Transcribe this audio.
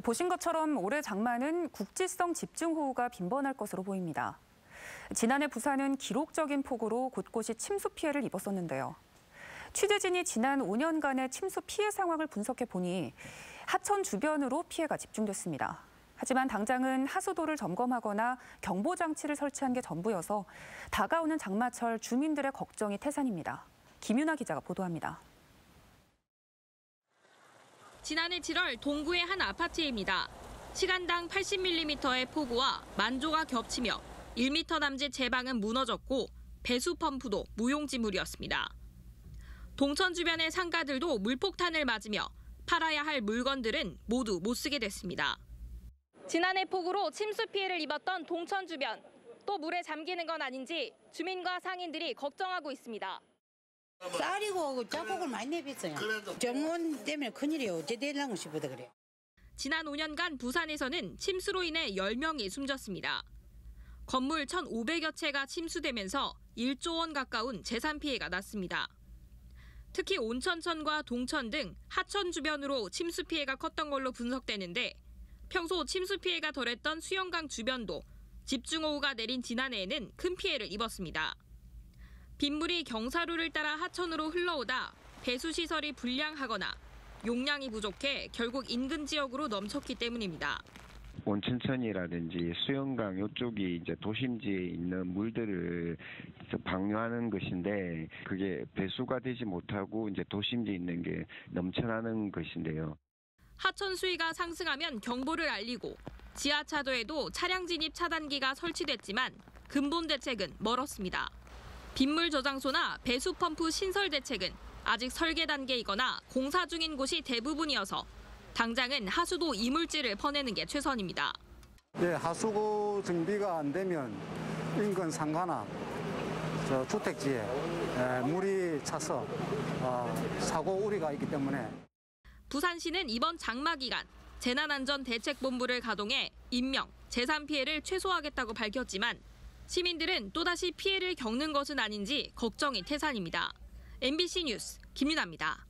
보신 것처럼 올해 장마는 국지성 집중호우가 빈번할 것으로 보입니다. 지난해 부산은 기록적인 폭우로 곳곳이 침수 피해를 입었었는데요. 취재진이 지난 5년간의 침수 피해 상황을 분석해 보니 하천 주변으로 피해가 집중됐습니다. 하지만 당장은 하수도를 점검하거나 경보 장치를 설치한 게 전부여서 다가오는 장마철 주민들의 걱정이 태산입니다. 김윤아 기자가 보도합니다. 지난해 7월 동구의 한 아파트입니다. 시간당 80mm의 폭우와 만조가 겹치며 1m 남짓 제방은 무너졌고 배수 펌프도 무용지물이었습니다. 동천 주변의 상가들도 물폭탄을 맞으며 팔아야 할 물건들은 모두 못 쓰게 됐습니다. 지난해 폭우로 침수 피해를 입었던 동천 주변, 또 물에 잠기는 건 아닌지 주민과 상인들이 걱정하고 있습니다. 쌀이고 자폭을 많이 내뱉어요. 정원 때문에 큰일이에요. 어째 되려고 싶어도 그래요. 지난 5년간 부산에서는 침수로 인해 10명이 숨졌습니다. 건물 1,500여 채가 침수되면서 1조 원 가까운 재산 피해가 났습니다. 특히 온천천과 동천 등 하천 주변으로 침수 피해가 컸던 걸로 분석되는데 평소 침수 피해가 덜했던 수영강 주변도 집중호우가 내린 지난해에는 큰 피해를 입었습니다. 빗물이 경사로를 따라 하천으로 흘러오다 배수시설이 불량하거나 용량이 부족해 결국 인근 지역으로 넘쳤기 때문입니다. 온천천이라든지 수영강 이쪽이 이제 도심지에 있는 물들을 방류하는 것인데 그게 배수가 되지 못하고 이제 도심지에 있는 게 넘쳐나는 것인데요. 하천 수위가 상승하면 경보를 알리고 지하차도에도 차량 진입 차단기가 설치됐지만 근본 대책은 멀었습니다. 빗물 저장소나 배수 펌프 신설 대책은 아직 설계 단계이거나 공사 중인 곳이 대부분이어서 당장은 하수도 이물질을 퍼내는 게 최선입니다. 네, 하수구 정비가 안 되면 인근 상가나 주택지에 물이 차서 사고 우려가 있기 때문에 부산시는 이번 장마 기간 재난안전대책본부를 가동해 인명, 재산 피해를 최소화하겠다고 밝혔지만 시민들은 또다시 피해를 겪는 것은 아닌지 걱정이 태산입니다. MBC 뉴스 김윤아입니다.